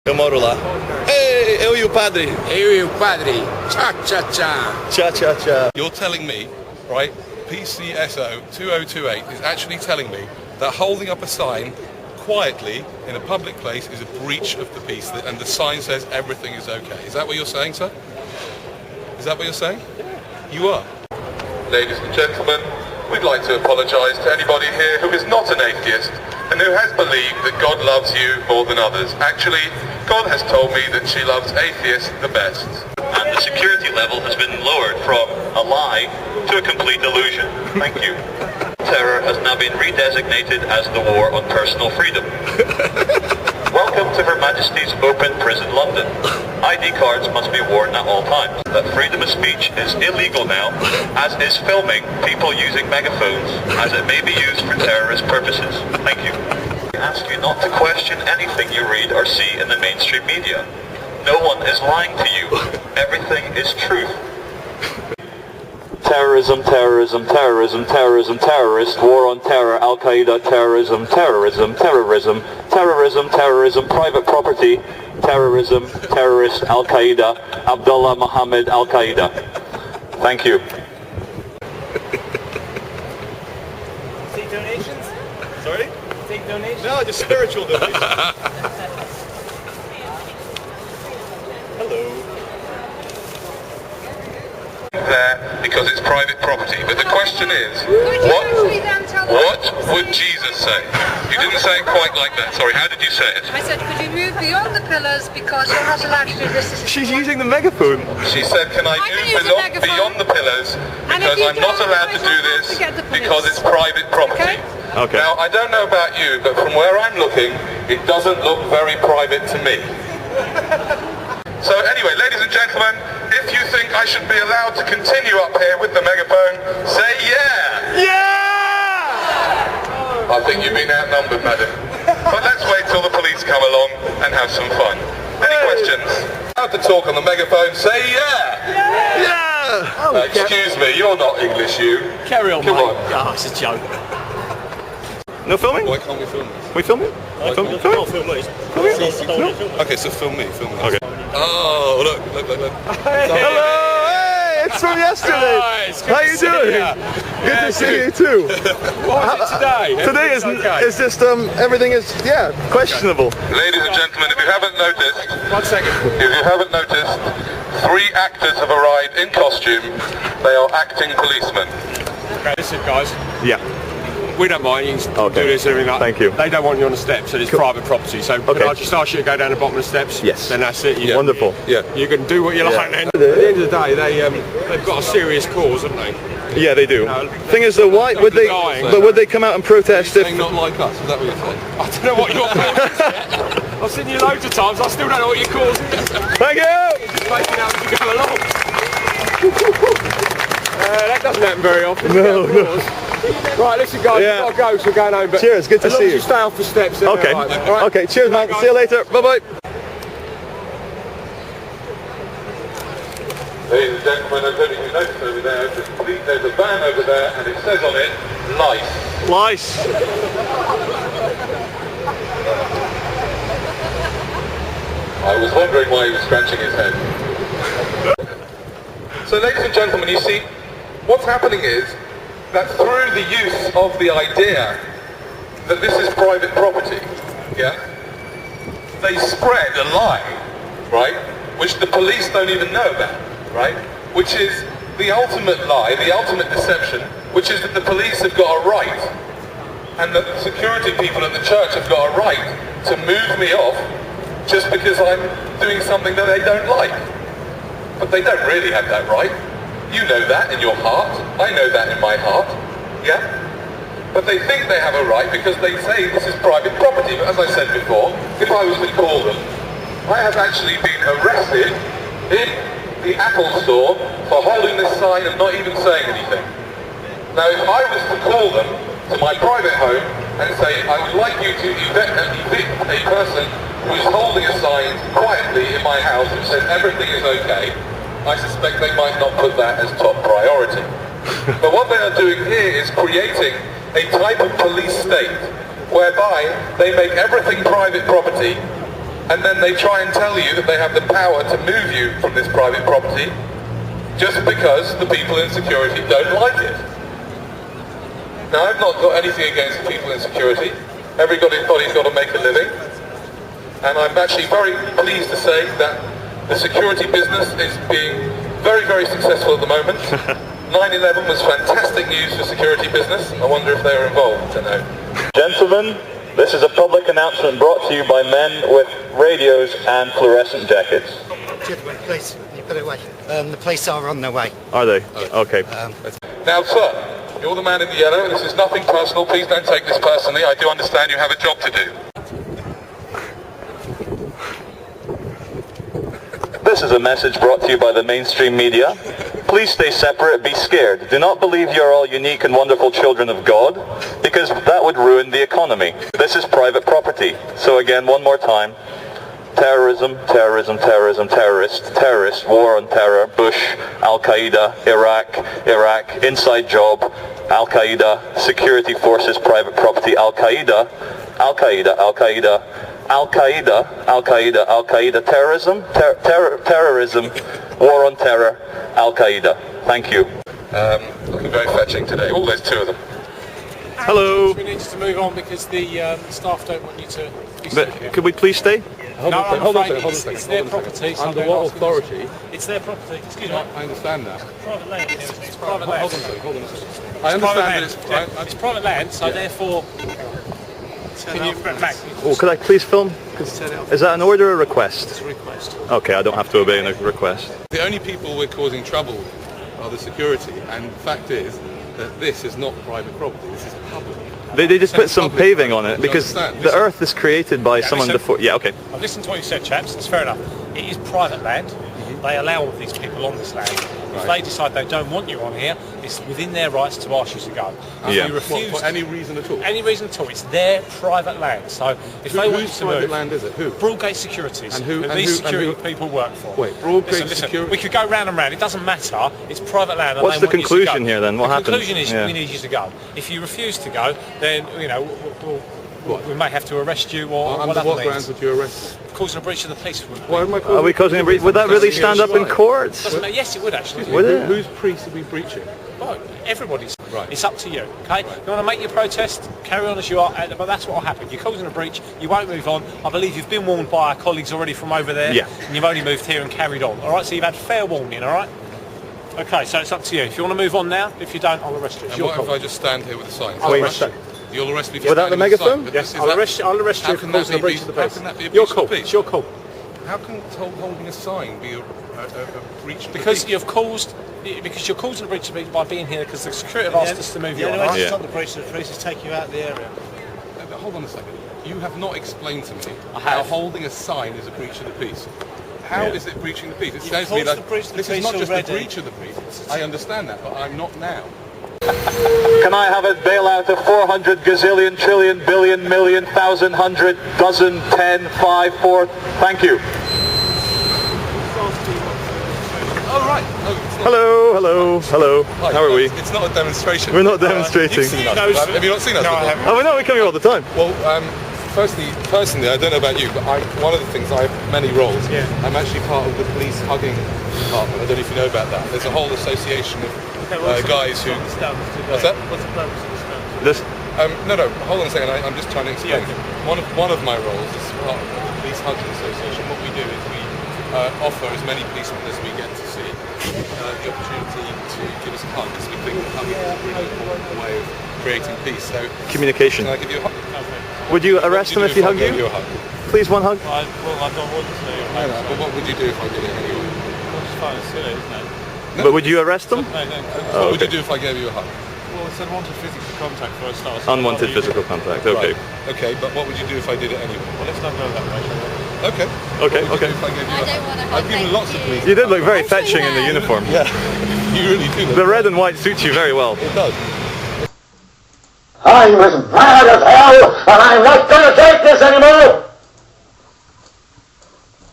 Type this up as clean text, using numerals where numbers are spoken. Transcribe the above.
Eu moro lá. Ei, eu e o padre. Eu e o padre. Cha cha cha. Cha cha cha. You're telling me, right, PCSO 2028 is actually telling me that holding up a sign quietly in a public place is a breach of the peace, and the sign says everything is okay. Is that what you're saying, sir? Is that what you're saying? You are. Ladies and gentlemen, we'd like to apologise to anybody here who is not an atheist and who has believed that God loves you more than others. Actually, God has told me that she loves atheists the best. And the security level has been lowered from a lie to a complete illusion. Thank you. Terror has now been redesignated as the war on personal freedom. Welcome to Her Majesty's Open Prison London. ID cards must be worn at all times. That freedom of speech is illegal now, as is filming people using megaphones, as it may be used for terrorist purposes. Thank you. I ask you not to question anything you read or see in the mainstream media. No one is lying to you. Everything is truth. Terrorism, terrorism, terrorism, terrorism, terrorist, war on terror, Al-Qaeda, terrorism, terrorism, terrorism, terrorism, terrorism, private property, terrorism, terrorist, Al-Qaeda, Abdullah Muhammad Al-Qaeda. Thank you. Take donations? Sorry? Take donations? No, just spiritual donations. Hello. There because it's private property. But the question is, what would Jesus say? You didn't say it quite like that. Sorry, how did you say it? I said, could you move beyond the pillars because you're not allowed to do this? She's using the megaphone. She said, can I move beyond the pillars because I'm not allowed to do this because it's private property. Okay. Now, I don't know about you, but from where I'm looking, it doesn't look very private to me. So anyway, ladies and gentlemen, if you think I should be allowed to continue up here with the megaphone, say yeah! Yeah! I think you've been outnumbered, madam. But let's wait till the police come along and have some fun. Any questions? Allowed to talk on the megaphone, say yeah! Yeah! Excuse me, you're not English, you. Carry on, Come mate. on. Oh, it's a joke. No filming? Why can't we film this? We filming? Film me? Okay, so film me. Okay. Oh, look. Hello! Hey, it's from yesterday! Hi, it's good How to you see doing? you. Good to see you too. What was it today? Today is okay. it's just everything is questionable. Ladies and gentlemen, if you haven't noticed, 1 second. if you haven't noticed, 3 actors have arrived in costume. They are acting policemen. Okay, listen, guys. Yeah. We don't mind. You can Okay. do this and everything like that. Thank you. They don't want you on the steps, so it's private property. So could I just ask you to go down the bottom of the steps? Yes. Then that's it. Wonderful. Yeah. You can do what you like then. At the end of the day, they've got a serious cause, haven't they? Yeah, they do. No. Thing is, though, why would they? Lying. But would they come out and protest if? Saying not like us, is that what you're saying? I don't know what your cause is yet. I've seen you loads of times. I still don't know what your cause is. Thank you. Just making out as you go along. That doesn't happen very often. No. Right, listen, guys. Yeah. We've got to go, so we're going home. But Cheers, good to as long see as you. you stay off the steps. Then Okay. all right. Okay. Cheers, man. Bye, See you later. Bye bye. Ladies and gentlemen, I don't know if you noticed over there, there's a van over there and it says on it, lice. Lice. I was wondering why he was scratching his head. So ladies and gentlemen, you see, what's happening is that through the use of the idea that this is private property, yeah, they spread a lie, right, which the police don't even know about, right, which is the ultimate lie, the ultimate deception, which is that the police have got a right, and that the security people at the church have got a right to move me off just because I'm doing something that they don't like. But they don't really have that right. You know that in your heart. I know that in my heart. Yeah? But they think they have a right because they say this is private property. But as I said before, if I was to call them, I have actually been arrested in the Apple store for holding this sign and not even saying anything. Now if I was to call them to my private home and say, I would like you to evict a person who is holding a sign quietly in my house which says everything is okay, I suspect they might not put that as top priority. But what they are doing here is creating a type of police state whereby they make everything private property and then they try and tell you that they have the power to move you from this private property just because the people in security don't like it. Now, I've not got anything against the people in security. Everybody's got to make a living. And I'm actually very pleased to say that the security business is being very, very successful at the moment. 9/11 was fantastic news for security business. I wonder if they were involved. I don't know. Gentlemen, this is a public announcement brought to you by men with radios and fluorescent jackets. Gentlemen, please, you put it away. The police are on their way. Are they? Okay. Now, sir, you're the man in the yellow, and this is nothing personal. Please don't take this personally. I do understand you have a job to do. This is a message brought to you by the mainstream media. Please stay separate, be scared. Do not believe you're all unique and wonderful children of God, because that would ruin the economy. This is private property. So again, one more time. Terrorism, terrorism, terrorism, terrorist, war on terror, Bush, Al-Qaeda, Iraq, inside job, Al-Qaeda, security forces, private property, Al-Qaeda, terrorism, terrorism, war on terror, Al-Qaeda. Thank you. Looking very fetching today. Oh, there's two of them. Hello. We need to move on because the staff don't want you to be stuck here. Could we please stay? Hold on a second. It's their property. So Under what authority? It's their property. Excuse me. I understand that. Private land. It's private land. Hold on a second. I understand that It's private land, so therefore. Can you, Mac? Oh, could I please film? Is that an order or a request? It's a request. Okay, I don't have to obey a request. the only people we're causing trouble are the security, and the fact is that this is not private property, this is public. They just put some Public paving property. on it You because understand? the earth is created by someone listen. before. Yeah, okay. I've listened to what you said, chaps. It's fair enough. It is private land. They allow all these people on this land. If they decide they don't want you on here, it's within their rights to ask you to go. If Yeah. you refuse, For any reason at all? any reason at all, it's their private land. So if they want you Whose to private move, land is it? Who? Broadgate Securities. And who- and these who- and security who- people work for. Wait, Broadgate listen, Security- we could go round and round. It doesn't matter. It's private land. And What's they the want you to conclusion go. here then? What the happens? conclusion is Yeah. we need you to go. If you refuse to go, then we may have to arrest you or Under whatever what means. grounds would you arrest me? Causing a breach of the peace. Why am I causing Are we causing a breach? Would that really stand up in court? Doesn't matter. Yes, it would actually. Would it? Whose priest are we breaching? Well, everybody's. Right. It's up to you. Okay. You want to make your protest? Carry on as you are. But that's what will happen. You're causing a breach. You won't move on. I believe you've been warned by our colleagues already from over there. Yeah. And you've only moved here and carried on. All right. So you've had fair warning. All right. Okay. So it's up to you. If you want to move on now, if you don't, I'll arrest you. It's And your what if call. I just stand here with a sign? I'll arrest you. You'll arrest me for Without standing the with a sign, megaphone? but Yes, this is I'll that- arrest you. I'll arrest How you for can that causing a be breach of the how peace. can that be a Your breach of call. the peace? It's your call. How can holding a sign be a breach of the Because peace? you've caused. Because you're causing a breach of the peace by being here. Because the security have asked us to move you on. The all only way right? to stop the breach of the peace is take you out of the area. But hold on a second. You have not explained to me I how have. holding a sign is a breach of the peace. How is it breaching the peace? It sounds to me caused like the breach of the this is peace not just a already. breach of the peace. I understand that, but I'm not now. Can I have a bailout of 400 gazillion, trillion, billion, million, thousand, hundred, dozen, 10, 5, 4? Thank you. Oh, right. Oh, it's not, Hello. Hi, How are we? It's not a demonstration. We're not demonstrating. You've seen us. Have you not seen us? No, I before? haven't. Oh, no, we come here all the time. Well, personally, I don't know about you, but one of the things, I have many roles. Yeah. I'm actually part of the police hugging department. I don't know if you know about that. There's a whole association of guys who... What's that? What's the purpose of this now? This, No, hold on a second. I'm just trying to explain. One of my roles is part of the police hugging association. What we do is we offer as many policemen as we get to see the opportunity to give us a hug, because we think hugging is a really important way of creating peace. So, communication. can I give you a hug? Would you arrest him if he hugged I gave you? you a hug? Please, one hug. I don't want to. No, but what would you do if I did it anyway? It's fine, it's silly, isn't it? But would you arrest him? No. What would you do if I gave you a hug? Well, it's unwanted physical contact for a start. Unwanted physical contact. Okay. Right. Okay, but what would you do if I did it anyway? Well, let's not go that way, shall we? Okay. Okay, What would you okay. do if I gave you I a don't hug? want to hug. I've given lots of police. You did look very fetching in the uniform. Yeah, you really do. The red and white suits you very well. It does. I'm as mad as hell, and I'm not going to take this anymore!